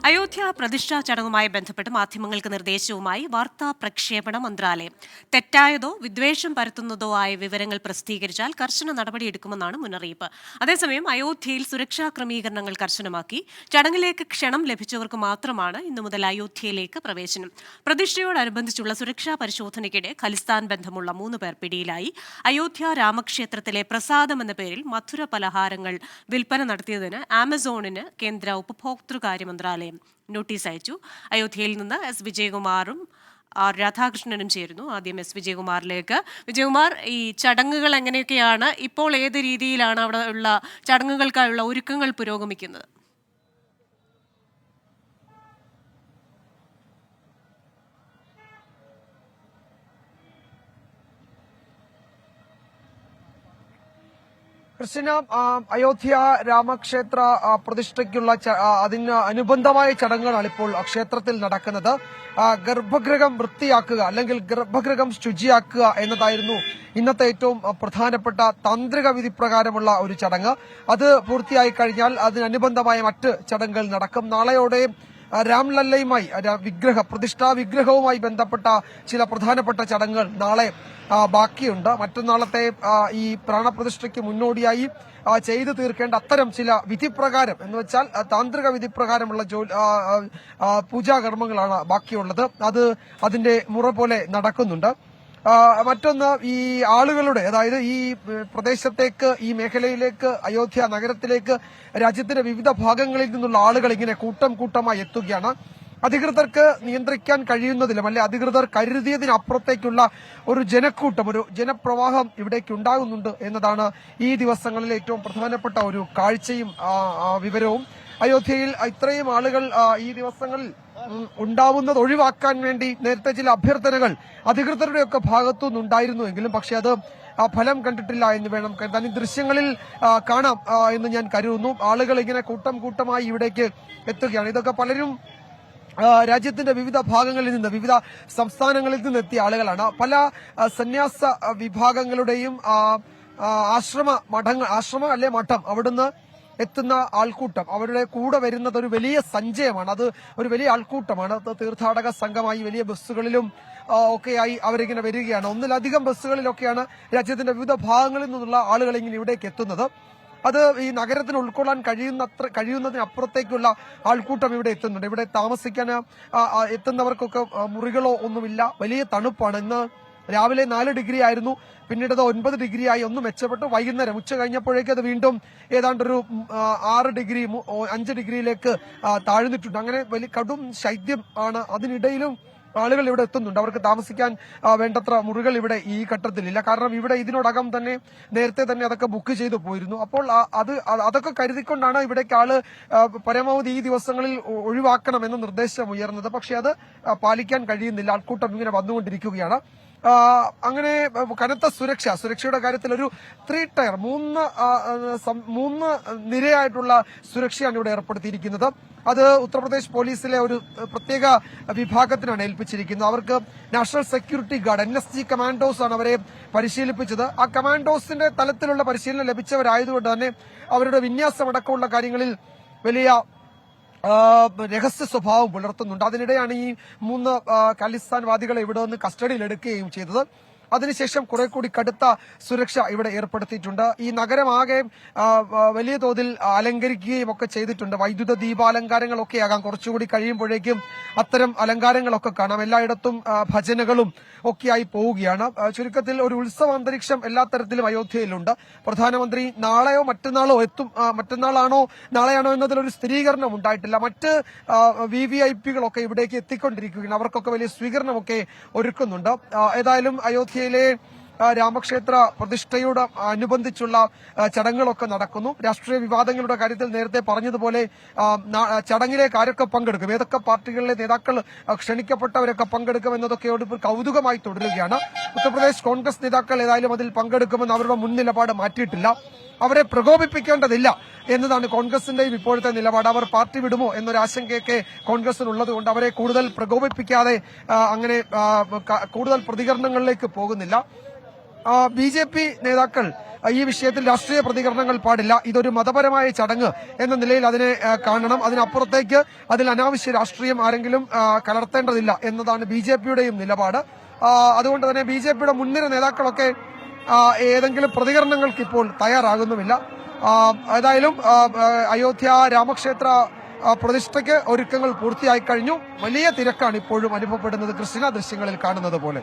അയോധ്യ പ്രതിഷ്ഠാ ചടങ്ങുമായി ബന്ധപ്പെട്ട് മാധ്യമങ്ങൾക്ക് നിർദ്ദേശവുമായി വാർത്താ പ്രക്ഷേപണ മന്ത്രാലയം. തെറ്റായതോ വിദ്വേഷം പരത്തുന്നതോ ആയ വിവരങ്ങൾ പ്രസിദ്ധീകരിച്ചാൽ കർശന നടപടിയെടുക്കുമെന്നാണ് മുന്നറിയിപ്പ്. അതേസമയം അയോധ്യയിൽ സുരക്ഷാ ക്രമീകരണങ്ങൾ കർശനമാക്കി. ചടങ്ങിലേക്ക് ക്ഷണം ലഭിച്ചവർക്ക് മാത്രമാണ് ഇന്നു മുതൽ അയോധ്യയിലേക്ക് പ്രവേശനം. പ്രതിഷ്ഠയോടനുബന്ധിച്ചുള്ള സുരക്ഷാ പരിശോധനയ്ക്കിടെ ഖലിസ്ഥാൻ ബന്ധമുള്ള 3 പേർ പിടിയിലായി. അയോധ്യ രാമക്ഷേത്രത്തിലെ പ്രസാദം എന്ന പേരിൽ മധുര പലഹാരങ്ങൾ വിൽപ്പന നടത്തിയതിന് ആമസോണിന് കേന്ദ്ര ഉപഭോക്തൃകാര്യ മന്ത്രാലയം നോട്ടീസ് അയച്ചു. അയോധ്യയിൽ നിന്ന് എസ് വിജയകുമാറും രാധാകൃഷ്ണനും ചേരുന്നു. ആദ്യം എസ് വിജയകുമാറിലേക്ക്. വിജയകുമാർ, ഈ ചടങ്ങുകൾ എങ്ങനെയൊക്കെയാണ് ഇപ്പോൾ, ഏത് രീതിയിലാണ് അവിടെ ഉള്ള ചടങ്ങുകൾക്കായുള്ള ഒരുക്കങ്ങൾ പുരോഗമിക്കുന്നത്? ക്രിസ്ത്യന, അയോധ്യ രാമക്ഷേത്ര പ്രതിഷ്ഠയ്ക്കുള്ള അതിന് അനുബന്ധമായ ചടങ്ങുകളാണ് ഇപ്പോൾ ക്ഷേത്രത്തിൽ നടക്കുന്നത്. ഗർഭഗൃഹം വൃത്തിയാക്കുക അല്ലെങ്കിൽ ഗർഭഗൃഹം ശുചിയാക്കുക എന്നതായിരുന്നു ഇന്നത്തെ ഏറ്റവും പ്രധാനപ്പെട്ട താന്ത്രിക വിധി പ്രകാരമുള്ള ഒരു ചടങ്ങ്. അത് പൂർത്തിയായി കഴിഞ്ഞാൽ അതിനനുബന്ധമായ മറ്റ് ചടങ്ങുകൾ നടക്കും. നാളെയോടെ രാംലല്ലയുമായി പ്രതിഷ്ഠാ വിഗ്രഹവുമായി ബന്ധപ്പെട്ട ചില പ്രധാനപ്പെട്ട ചടങ്ങുകൾ നാളെ ബാക്കിയുണ്ട്. മറ്റന്നാളത്തെ ഈ പ്രാണപ്രതിഷ്ഠയ്ക്ക് മുന്നോടിയായി ചെയ്തു തീർക്കേണ്ട അത്തരം ചില വിധിപ്രകാരം എന്ന് വെച്ചാൽ താന്ത്രിക വിധിപ്രകാരമുള്ള പൂജാകർമ്മങ്ങളാണ് ബാക്കിയുള്ളത്. അതിന്റെ മുറ പോലെ നടക്കുന്നുണ്ട്. മറ്റൊന്ന്, ഈ ആളുകളുടെ, അതായത് ഈ പ്രദേശത്തേക്ക്, ഈ മേഖലയിലേക്ക്, അയോധ്യ നഗരത്തിലേക്ക് രാജ്യത്തിന്റെ വിവിധ ഭാഗങ്ങളിൽ നിന്നുള്ള ആളുകൾ ഇങ്ങനെ കൂട്ടം കൂട്ടമായി എത്തുകയാണ്. അധികൃതർക്ക് നിയന്ത്രിക്കാൻ കഴിയുന്നതിലും അല്ലെ അധികൃതർ കരുതിയതിനപ്പുറത്തേക്കുള്ള ഒരു ജനക്കൂട്ടം, ഒരു ജനപ്രവാഹം ഇവിടേക്ക് ഉണ്ടാകുന്നുണ്ട് എന്നതാണ് ഈ ദിവസങ്ങളിലെ ഏറ്റവും പ്രധാനപ്പെട്ട ഒരു കാഴ്ചയും വിവരവും. അയോധ്യയിൽ ഇത്രയും ആളുകൾ ഈ ദിവസങ്ങളിൽ ഉണ്ടാവുന്നത് ഒഴിവാക്കാൻ വേണ്ടി നേരത്തെ ചില അഭ്യർത്ഥനകൾ അധികൃതരുടെയൊക്കെ ഭാഗത്തുനിന്നുണ്ടായിരുന്നുവെങ്കിലും പക്ഷെ അത് ഫലം കണ്ടിട്ടില്ല എന്ന് വേണം കരുതാൻ. ഈ ദൃശ്യങ്ങളിൽ കാണാം എന്ന് ഞാൻ കരുതുന്നു. ആളുകൾ ഇങ്ങനെ കൂട്ടം കൂട്ടമായി ഇവിടേക്ക് എത്തുകയാണ്. ഇതൊക്കെ പലരും രാജ്യത്തിന്റെ വിവിധ ഭാഗങ്ങളിൽ നിന്ന്, വിവിധ സംസ്ഥാനങ്ങളിൽ നിന്ന് എത്തിയ ആളുകളാണ്. പല സന്യാസ വിഭാഗങ്ങളുടെയും ആശ്രമം അല്ലെ മഠം, അവിടുന്ന് എത്തുന്ന ആൾക്കൂട്ടം, അവരുടെ കൂടെ വരുന്നത് ഒരു വലിയ സഞ്ചയമാണ്. അത് ഒരു വലിയ ആൾക്കൂട്ടമാണ്. തീർത്ഥാടക സംഘമായി വലിയ ബസ്സുകളിലും ഒക്കെയായി അവരിങ്ങനെ വരികയാണ്. ഒന്നിലധികം ബസ്സുകളിലൊക്കെയാണ് രാജ്യത്തിന്റെ വിവിധ ഭാഗങ്ങളിൽ നിന്നുള്ള ആളുകൾ ഇങ്ങനെ ഇവിടേക്ക് എത്തുന്നത്. അത് ഈ നഗരത്തിന് ഉൾക്കൊള്ളാൻ കഴിയുന്നതിനപ്പുറത്തേക്കുള്ള ആൾക്കൂട്ടം ഇവിടെ എത്തുന്നുണ്ട്. ഇവിടെ താമസിക്കാൻ എത്തുന്നവർക്കൊക്കെ മുറികളോ ഒന്നുമില്ല. വലിയ തണുപ്പാണ്. ഇന്ന് രാവിലെ 4 ഡിഗ്രി ആയിരുന്നു, പിന്നീട് അത് 9 ഡിഗ്രിയായി, ഒന്ന് മെച്ചപ്പെട്ടു. വൈകുന്നേരം ഉച്ച കഴിഞ്ഞപ്പോഴേക്ക് അത് വീണ്ടും ഏതാണ്ടൊരു 6 ഡിഗ്രി 5 ഡിഗ്രിയിലേക്ക് താഴ്ന്നിട്ടുണ്ട്. അങ്ങനെ വലിയ കടും ശൈത്യം ആണ്. അതിനിടയിലും ആളുകൾ ഇവിടെ എത്തുന്നുണ്ട്. അവർക്ക് താമസിക്കാൻ വേണ്ടത്ര മുറികൾ ഇവിടെ ഈ ഘട്ടത്തിലില്ല. കാരണം ഇവിടെ ഇതിനോടകം തന്നെ നേരത്തെ തന്നെ അതൊക്കെ ബുക്ക് ചെയ്തു പോയിരുന്നു. അപ്പോൾ അതൊക്കെ കരുതിക്കൊണ്ടാണ് ഇവിടേക്ക് ആള് പരമാവധി ഈ ദിവസങ്ങളിൽ ഒഴിവാക്കണമെന്ന നിർദ്ദേശം ഉയർന്നത്. പക്ഷെ അത് പാലിക്കാൻ കഴിയുന്നില്ല. ആൾക്കൂട്ടം ഇങ്ങനെ വന്നുകൊണ്ടിരിക്കുകയാണ്. അങ്ങനെ കനത്ത സുരക്ഷയുടെ കാര്യത്തിൽ ഒരു 3 ടയർ 3 നിരയായിട്ടുള്ള സുരക്ഷയാണ് ഇവിടെ ഏർപ്പെടുത്തിയിരിക്കുന്നത്. അത് ഉത്തർപ്രദേശ് പോലീസിലെ ഒരു പ്രത്യേക വിഭാഗത്തിനാണ് ഏൽപ്പിച്ചിരിക്കുന്നത്. അവർക്ക് national security guard NSG commandos ആണ് അവരെ പരിശീലിപ്പിച്ചത്. ആ കമാൻഡോസിന്റെ തലത്തിലുള്ള പരിശീലനം ലഭിച്ചവരായതുകൊണ്ട് തന്നെ അവരുടെ വിന്യാസമടക്കമുള്ള കാര്യങ്ങളിൽ വലിയ രഹസ്യ സ്വഭാവം പുലർത്തുന്നുണ്ട്. അതിനിടെയാണ് ഈ 3 ഖലിസ്ഥാൻവാദികളെ ഇവിടെ നിന്ന് കസ്റ്റഡിയിലെടുക്കുകയും ചെയ്തത്. അതിനുശേഷം കുറെ കൂടി കടുത്ത സുരക്ഷ ഇവിടെ ഏർപ്പെടുത്തിയിട്ടുണ്ട്. ഈ നഗരമാകെ വലിയ തോതിൽ അലങ്കരിക്കുകയും ഒക്കെ ചെയ്തിട്ടുണ്ട്. വൈദ്യുത ദീപാലങ്കാരങ്ങളൊക്കെ ആകാം. കുറച്ചുകൂടി കഴിയുമ്പോഴേക്കും അത്തരം അലങ്കാരങ്ങളൊക്കെ കാണാം. എല്ലായിടത്തും ഭജനകളും ഒക്കെയായി പോവുകയാണ്. ചുരുക്കത്തിൽ ഒരു ഉത്സവ അന്തരീക്ഷം എല്ലാ തരത്തിലും അയോധ്യയിലുണ്ട്. പ്രധാനമന്ത്രി നാളെയോ മറ്റന്നാളോ എത്തും. മറ്റന്നാളാണോ നാളെയാണോ എന്നതിലൊരു സ്ഥിരീകരണം ഉണ്ടായിട്ടില്ല. മറ്റ് VVIPകളൊക്കെ ഇവിടേക്ക് എത്തിക്കൊണ്ടിരിക്കുകയാണ്. അവർക്കൊക്കെ വലിയ സ്വീകരണമൊക്കെ ഒരുക്കുന്നുണ്ട്. ഏതായാലും അയോധ്യയിലെ രാമക്ഷേത്ര പ്രതിഷ്ഠയോട് അനുബന്ധിച്ചുള്ള ചടങ്ങുകളൊക്കെ നടക്കുന്നു. രാഷ്ട്രീയ വിവാദങ്ങളുടെ കാര്യത്തിൽ നേരത്തെ പറഞ്ഞതുപോലെ ചടങ്ങിലേക്ക് ആരൊക്കെ പങ്കെടുക്കും, ഏതൊക്കെ പാർട്ടികളിലെ നേതാക്കൾ ക്ഷണിക്കപ്പെട്ടവരൊക്കെ പങ്കെടുക്കും എന്നതൊക്കെയോട് കൗതുകമായി തുടരുകയാണ്. ഉത്തർപ്രദേശ് കോൺഗ്രസ് നേതാക്കൾ ഏതായാലും അതിൽ പങ്കെടുക്കുമെന്ന് അവരുടെ മുൻ നിലപാട് മാറ്റിയിട്ടില്ല. അവരെ പ്രകോപിപ്പിക്കേണ്ടതില്ല എന്നതാണ് കോൺഗ്രസിന്റെയും ഇപ്പോഴത്തെ നിലപാട്. അവർ പാർട്ടി വിടുമോ എന്നൊരു ആശങ്കയൊക്കെ കോൺഗ്രസിനുള്ളതുകൊണ്ട് അവരെ കൂടുതൽ പ്രകോപിപ്പിക്കാതെ അങ്ങനെ കൂടുതൽ പ്രതികരണങ്ങളിലേക്ക് പോകുന്നില്ല. BJP നേതാക്കൾ ഈ വിഷയത്തിൽ രാഷ്ട്രീയ പ്രതികരണങ്ങൾ പാടില്ല. ഇതൊരു മതപരമായ ചടങ്ങ് എന്ന നിലയിൽ അതിനെ കാണണം. അതിനപ്പുറത്തേക്ക് അതിൽ അനാവശ്യ രാഷ്ട്രീയം ആരെങ്കിലും കലർത്തേണ്ടതില്ല എന്നതാണ് BJPയുടെയും നിലപാട്. അതുകൊണ്ട് തന്നെ BJPയുടെ മുൻനിര നേതാക്കളൊക്കെ ഏതെങ്കിലും പ്രതികരണങ്ങൾക്ക് ഇപ്പോൾ തയ്യാറാകുന്നുമില്ല. ഏതായാലും അയോധ്യ രാമക്ഷേത്ര പ്രതിഷ്ഠയ്ക്ക് ഒരുക്കങ്ങൾ പൂർത്തിയായി കഴിഞ്ഞു. വലിയ തിരക്കാണ് ഇപ്പോഴും അനുഭവപ്പെടുന്നത്, കൃഷ്ണ ദൃശ്യങ്ങളിൽ കാണുന്നത് പോലെ.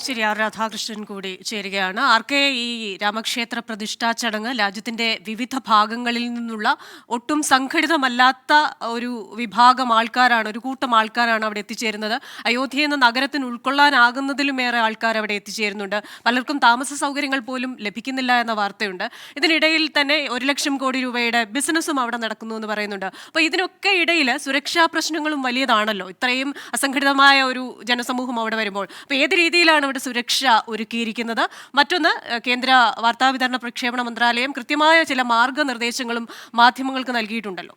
ശരി, ആർ രാധാകൃഷ്ണൻ കൂടി ചേരുകയാണ്. ആർക്കെ ഈ രാമക്ഷേത്ര പ്രതിഷ്ഠാ ചടങ്ങ് രാജ്യത്തിന്റെ വിവിധ ഭാഗങ്ങളിൽ നിന്നുള്ള ഒട്ടും സംഘടിതമല്ലാത്ത ഒരു വിഭാഗം ആൾക്കാരാണ്, ഒരു കൂട്ടം ആൾക്കാരാണ് അവിടെ എത്തിച്ചേരുന്നത്. അയോധ്യ എന്ന നഗരത്തിന് ഉൾക്കൊള്ളാനാകുന്നതിലുമേറെ ആൾക്കാർ അവിടെ എത്തിച്ചേരുന്നുണ്ട്. പലർക്കും താമസ സൗകര്യങ്ങൾ പോലും ലഭിക്കുന്നില്ല എന്ന വാർത്തയുണ്ട്. ഇതിനിടയിൽ തന്നെ 1 ലക്ഷം കോടി രൂപയുടെ ബിസിനസ്സും അവിടെ നടക്കുന്നു എന്ന് പറയുന്നുണ്ട്. അപ്പോൾ ഇതിനൊക്കെ ഇടയിൽ സുരക്ഷാ പ്രശ്നങ്ങളും വലിയതാണല്ലോ, ഇത്രയും അസംഘടിതമായ ഒരു ജനസമൂഹം അവിടെ വരുമ്പോൾ. അപ്പോൾ ഏത് രീതിയിലാണ് ഇവിടെ സുരക്ഷ ഒരുക്കിയിരിക്കുന്നത്? മറ്റൊന്ന്, കേന്ദ്ര വാർത്താവിതരണ പ്രക്ഷേപണ മന്ത്രാലയം കൃത്യമായ ചില മാർഗനിർദ്ദേശങ്ങളും മാധ്യമങ്ങൾക്ക് നൽകിയിട്ടുണ്ടല്ലോ.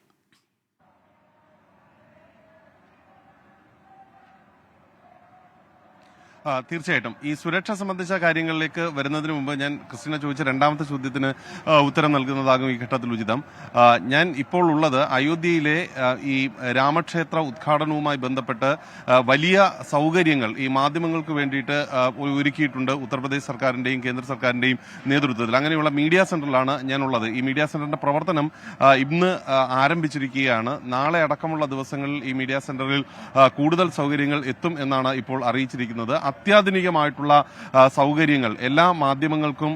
തീർച്ചയായിട്ടും ഈ സുരക്ഷ സംബന്ധിച്ച കാര്യങ്ങളിലേക്ക് വരുന്നതിന് മുമ്പ് ഞാൻ ക്രിസ്റ്റിന ചോദിച്ച രണ്ടാമത്തെ ചോദ്യത്തിന് ഉത്തരം നൽകുന്നതാകും ഈ ഘട്ടത്തിൽ ഉചിതം. ഞാൻ ഇപ്പോൾ ഉള്ളത് അയോധ്യയിലെ ഈ രാമക്ഷേത്ര ഉദ്ഘാടനവുമായി ബന്ധപ്പെട്ട് വലിയ സൗകര്യങ്ങൾ ഈ മാധ്യമങ്ങൾക്ക് വേണ്ടിയിട്ട് ഒരുക്കിയിട്ടുണ്ട് ഉത്തർപ്രദേശ് സർക്കാരിന്റെയും കേന്ദ്ര സർക്കാരിന്റെയും നേതൃത്വത്തിൽ. അങ്ങനെയുള്ള മീഡിയ സെന്ററിലാണ് ഞാനുള്ളത്. ഈ മീഡിയ സെന്ററിന്റെ പ്രവർത്തനം ഇന്ന് ആരംഭിച്ചിരിക്കുകയാണ്. നാളെ അടക്കമുള്ള ദിവസങ്ങളിൽ ഈ മീഡിയ സെന്ററിൽ കൂടുതൽ സൗകര്യങ്ങൾ എത്തും എന്നാണ് ഇപ്പോൾ അറിയിച്ചിരിക്കുന്നത്. അത്യാധുനികമായിട്ടുള്ള സൗകര്യങ്ങൾ എല്ലാ മാധ്യമങ്ങൾക്കും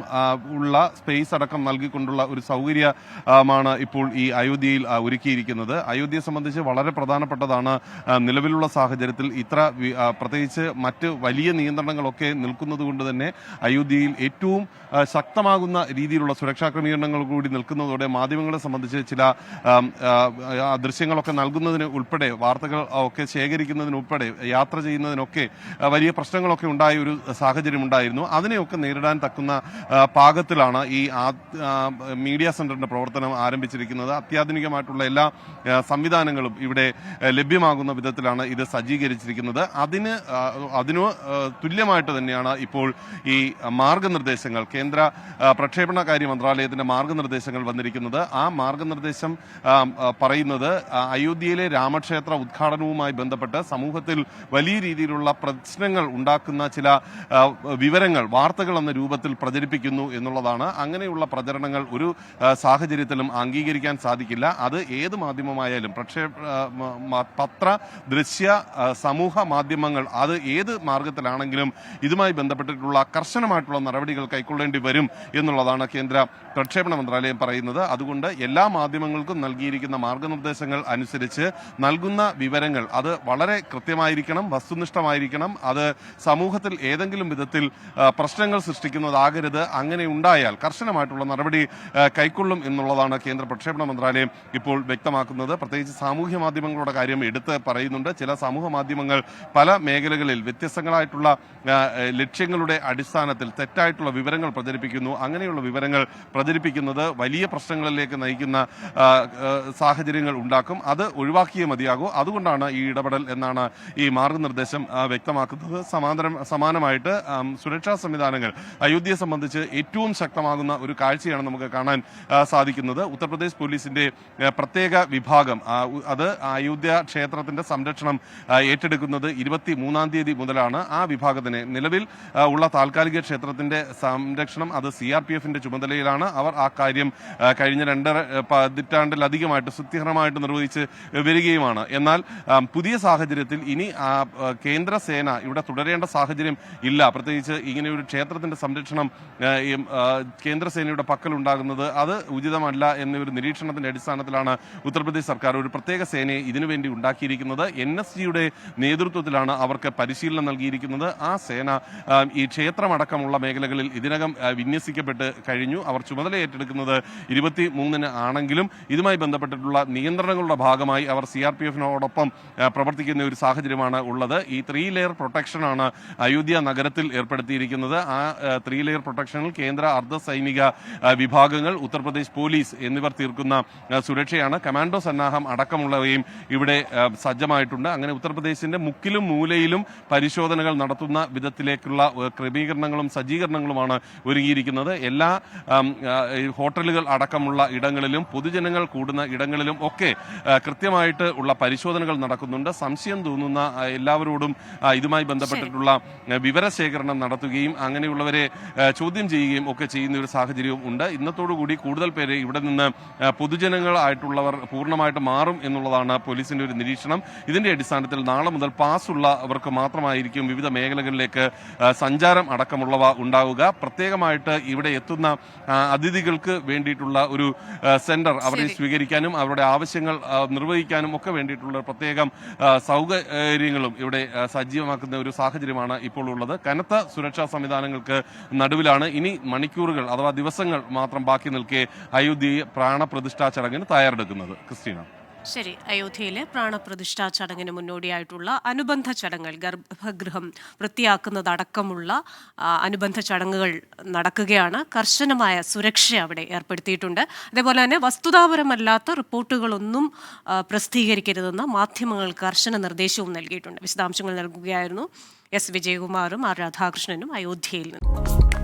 ഉള്ള സ്പേസ് അടക്കം നൽകിക്കൊണ്ടുള്ള ഒരു സൗകര്യമാണ് ഇപ്പോൾ ഈ അയോധ്യയിൽ ഒരുക്കിയിരിക്കുന്നത്. അയോധ്യയെ സംബന്ധിച്ച് വളരെ പ്രധാനപ്പെട്ടതാണ്. നിലവിലുള്ള സാഹചര്യത്തിൽ ഇത്ര പ്രത്യേകിച്ച് മറ്റ് വലിയ നിയന്ത്രണങ്ങളൊക്കെ നിൽക്കുന്നത് കൊണ്ട് തന്നെ അയോധ്യയിൽ ഏറ്റവും ശക്തമാകുന്ന രീതിയിലുള്ള സുരക്ഷാ ക്രമീകരണങ്ങൾ കൂടി നിൽക്കുന്നതോടെ മാധ്യമങ്ങളെ സംബന്ധിച്ച് ചില ദൃശ്യങ്ങളൊക്കെ നൽകുന്നതിന് ഉൾപ്പെടെ വാർത്തകൾ ഒക്കെ ശേഖരിക്കുന്നതിനുൾപ്പെടെ യാത്ര ചെയ്യുന്നതിനൊക്കെ വലിയ പ്രശ്നങ്ങളൊക്കെ ഉണ്ടായ ഒരു സാഹചര്യം ഉണ്ടായിരുന്നു. അതിനെയൊക്കെ നേരിടാൻ തക്കുന്ന പാകത്തിലാണ് ഈ മീഡിയ സെന്ററിന്റെ പ്രവർത്തനം ആരംഭിച്ചിരിക്കുന്നത്. അത്യാധുനികമായിട്ടുള്ള എല്ലാ സംവിധാനങ്ങളും ഇവിടെ ലഭ്യമാകുന്ന വിധത്തിലാണ് ഇത് സജ്ജീകരിച്ചിരിക്കുന്നത്. അതിനു തുല്യമായിട്ട് തന്നെയാണ് ഇപ്പോൾ ഈ മാർഗനിർദ്ദേശങ്ങൾ, കേന്ദ്ര പ്രക്ഷേപണകാര്യ മന്ത്രാലയത്തിന്റെ മാർഗനിർദ്ദേശങ്ങൾ വന്നിരിക്കുന്നത്. ആ മാർഗനിർദ്ദേശം പറയുന്നത് അയോധ്യയിലെ രാമക്ഷേത്ര ഉദ്ഘാടനവുമായി ബന്ധപ്പെട്ട് സമൂഹത്തിൽ വലിയ രീതിയിലുള്ള പ്രശ്നങ്ങൾ ഉണ്ടാക്കുന്ന ചില വിവരങ്ങൾ, വാർത്തകൾ എന്ന രൂപത്തിൽ പ്രചരിപ്പിക്കുന്നു എന്നുള്ളതാണ്. അങ്ങനെയുള്ള പ്രചരണങ്ങൾ ഒരു സാഹചര്യത്തിലും അംഗീകരിക്കാൻ സാധിക്കില്ല. അത് ഏത് മാധ്യമമായാലും പത്ര, ദൃശ്യ, സമൂഹ മാധ്യമങ്ങൾ അത് ഏത് മാർഗത്തിലാണെങ്കിലും ഇതുമായി ബന്ധപ്പെട്ടിട്ടുള്ള കർശനമായിട്ടുള്ള നടപടികൾ കൈക്കൊള്ളേണ്ടി വരും എന്നുള്ളതാണ് കേന്ദ്ര പ്രക്ഷേപണ മന്ത്രാലയം പറയുന്നത്. അതുകൊണ്ട് എല്ലാ മാധ്യമങ്ങൾക്കും നൽകിയിരിക്കുന്ന മാർഗനിർദ്ദേശങ്ങൾ അനുസരിച്ച് നൽകുന്ന വിവരങ്ങൾ അത് വളരെ കൃത്യമായിരിക്കണം, വസ്തുനിഷ്ഠമായിരിക്കണം. അത് സമൂഹത്തിൽ ഏതെങ്കിലും വിധത്തിൽ പ്രശ്നങ്ങൾ സൃഷ്ടിക്കുന്നതാകരുത്. അങ്ങനെ ഉണ്ടായാൽ കർശനമായിട്ടുള്ള നടപടി കൈക്കൊള്ളും എന്നുള്ളതാണ് കേന്ദ്ര പ്രക്ഷേപണ മന്ത്രാലയം ഇപ്പോൾ വ്യക്തമാക്കുന്നത്. പ്രത്യേകിച്ച് സാമൂഹ്യ മാധ്യമങ്ങളുടെ കാര്യം എടുത്ത് പറയുന്നുണ്ട്. ചില സമൂഹ മാധ്യമങ്ങൾ പല മേഖലകളിൽ വ്യത്യസ്തങ്ങളായിട്ടുള്ള ലക്ഷ്യങ്ങളുടെ അടിസ്ഥാനത്തിൽ തെറ്റായിട്ടുള്ള വിവരങ്ങൾ പ്രചരിപ്പിക്കുന്നു. അങ്ങനെയുള്ള വിവരങ്ങൾ പ്രചരിപ്പിക്കുന്നത് വലിയ പ്രശ്നങ്ങളിലേക്ക് നയിക്കുന്ന സാഹചര്യങ്ങൾ ഉണ്ടാക്കും. അത് ഒഴിവാക്കിയേ മതിയാകൂ. അതുകൊണ്ടാണ് ഈ ഇടപെടൽ എന്നാണ് ഈ മാർഗനിർദ്ദേശം വ്യക്തമാക്കുന്നത്. സമാനമായിട്ട് സുരക്ഷാ സംവിധാനങ്ങൾ അയോധ്യയെ സംബന്ധിച്ച് ഏറ്റവും ശക്തമാകുന്ന ഒരു കാഴ്ചയാണ് നമുക്ക് കാണാൻ സാധിക്കുന്നത്. ഉത്തർപ്രദേശ് പോലീസിന്റെ പ്രത്യേക വിഭാഗം അത് അയോധ്യ ക്ഷേത്രത്തിന്റെ സംരക്ഷണം ഏറ്റെടുക്കുന്നത് 23-ാം തീയതി മുതലാണ്. ആ വിഭാഗത്തിന് നിലവിൽ ഉള്ള താൽക്കാലിക ക്ഷേത്രത്തിന്റെ സംരക്ഷണം അത് CRPFന്റെ ചുമതലയിലാണ്. അവർ ആ കാര്യം കഴിഞ്ഞ 2 പതിറ്റാണ്ടിലധികമായിട്ട് സുത്യർഹമായിട്ട് നിർവഹിച്ച് വരികയുമാണ്. എന്നാൽ പുതിയ സാഹചര്യത്തിൽ ഇനി കേന്ദ്ര സേന ഇവിടെ തുടരേണ്ട സാഹചര്യം ഇല്ല. പ്രത്യേകിച്ച് ഇങ്ങനെ ഒരു ക്ഷേത്രത്തിന്റെ സംരക്ഷണം കേന്ദ്രസേനയുടെ പക്കലുണ്ടാകുന്നത് അത് ഉചിതമല്ല എന്നൊരു നിരീക്ഷണത്തിന്റെ അടിസ്ഥാനത്തിലാണ് ഉത്തർപ്രദേശ് സർക്കാർ ഒരു പ്രത്യേക സേനയെ ഇതിനുവേണ്ടി ഉണ്ടാക്കിയിരിക്കുന്നത്. NSGയുടെ നേതൃത്വത്തിലാണ് അവർക്ക് പരിശീലനം നൽകിയിരിക്കുന്നത്. ആ സേന ഈ ക്ഷേത്രമടക്കമുള്ള മേഖലകളിൽ ഇതിനകം വിന്യസിക്കപ്പെട്ട് കഴിഞ്ഞു. അവർ ചുമതല ഏറ്റെടുക്കുന്നത് 23-ന് ആണെങ്കിലും ഇതുമായി ബന്ധപ്പെട്ടിട്ടുള്ള നിയന്ത്രണങ്ങളുടെ ഭാഗമായി അവർ CRPFനോടൊപ്പം പ്രവർത്തിക്കുന്ന ഒരു സാഹചര്യമാണ് ഉള്ളത്. ഈ 3 ലെയർ പ്രൊട്ടക്ഷനാണ് അയോധ്യ നഗരത്തിൽ ഏർപ്പെടുത്തിയിരിക്കുന്നത്. ആ 3 ലെയർ പ്രൊട്ടക്ഷനിൽ കേന്ദ്ര അർദ്ധ സൈനിക വിഭാഗങ്ങൾ, ഉത്തർപ്രദേശ് പോലീസ് എന്നിവർ തീർക്കുന്ന സുരക്ഷയാണ്. കമാൻഡോ സന്നാഹം അടക്കമുള്ളവയും ഇവിടെ സജ്ജമായിട്ടുണ്ട്. അങ്ങനെ ഉത്തർപ്രദേശിന്റെ മുക്കിലും മൂലയിലും പരിശോധനകൾ നടത്തുന്ന വിധത്തിലേക്കുള്ള ക്രമീകരണങ്ങളും സജ്ജീകരണങ്ങളുമാണ് ഒരുങ്ങിയിരിക്കുന്നത്. എല്ലാ ഹോട്ടലുകൾ അടക്കമുള്ള ഇടങ്ങളിലും പൊതുജനങ്ങൾ കൂടുന്ന ഇടങ്ങളിലും ഒക്കെ കൃത്യമായിട്ട് ഉള്ള പരിശോധനകൾ നടക്കുന്നുണ്ട്. സംശയം തോന്നുന്ന എല്ലാവരോടും ഇതുമായി ബന്ധപ്പെട്ടിട്ടുള്ള വിവരശേഖരണം നടത്തുകയും അങ്ങനെയുള്ളവരെ ചോദ്യം ചെയ്യുകയും ഒക്കെ ചെയ്യുന്ന ഒരു സാഹചര്യവും ഉണ്ട്. ഇന്നത്തോടുകൂടി കൂടുതൽ പേര് ഇവിടെ നിന്ന് പൊതുജനങ്ങളായിട്ടുള്ളവർ പൂർണ്ണമായിട്ട് മാറും എന്നുള്ളതാണ് പോലീസിന്റെ ഒരു നിരീക്ഷണം. ഇതിന്റെ അടിസ്ഥാനത്തിൽ നാളെ മുതൽ പാസ് ഉള്ളവർക്ക് മാത്രമായിരിക്കും വിവിധ മേഖലകളിലേക്ക് സഞ്ചാരം അടക്കമുള്ളവ ഉണ്ടാവുക. പ്രത്യേകമായിട്ട് ഇവിടെ എത്തുന്ന അതിഥികൾക്ക് വേണ്ടിയിട്ടുള്ള ഒരു സെന്റർ അവരെ സ്വീകരിക്കാനും അവരുടെ ആവശ്യങ്ങൾ നിർവഹിക്കാനും ഒക്കെ വേണ്ടിയിട്ടുള്ള പ്രത്യേകം സൗകര്യങ്ങളും ഇവിടെ സജീവമാക്കുന്ന ഒരു സാഹചര്യമാണ് ഇപ്പോൾ ഉള്ളത്. കനത്ത സുരക്ഷാ സംവിധാനങ്ങൾക്ക് നടുവിലാണ് ഇനി മണിക്കൂറുകൾ അഥവാ ദിവസങ്ങൾ മാത്രം ബാക്കി നിൽക്കെ അയോധ്യയെ പ്രാണപ്രതിഷ്ഠാ ചടങ്ങിന് തയ്യാറെടുക്കുന്നത്. ക്രിസ്റ്റീന. ശരി, അയോധ്യയിലെ പ്രാണപ്രതിഷ്ഠാ ചടങ്ങിന് മുന്നോടിയായിട്ടുള്ള അനുബന്ധ ചടങ്ങുകൾ, ഗർഭഗൃഹം വൃത്തിയാക്കുന്നതടക്കമുള്ള അനുബന്ധ ചടങ്ങുകൾ നടക്കുകയാണ്. കർശനമായ സുരക്ഷ അവിടെ ഏർപ്പെടുത്തിയിട്ടുണ്ട്. അതേപോലെ തന്നെ വസ്തുതാപരമല്ലാത്ത റിപ്പോർട്ടുകളൊന്നും പ്രസിദ്ധീകരിക്കരുതെന്ന് മാധ്യമങ്ങൾക്ക് കർശന നിർദ്ദേശവും നൽകിയിട്ടുണ്ട്. വിശദാംശങ്ങൾ നൽകുകയായിരുന്നു എസ് വിജയകുമാറും ആർ രാധാകൃഷ്ണനും അയോധ്യയിൽ നിന്ന്.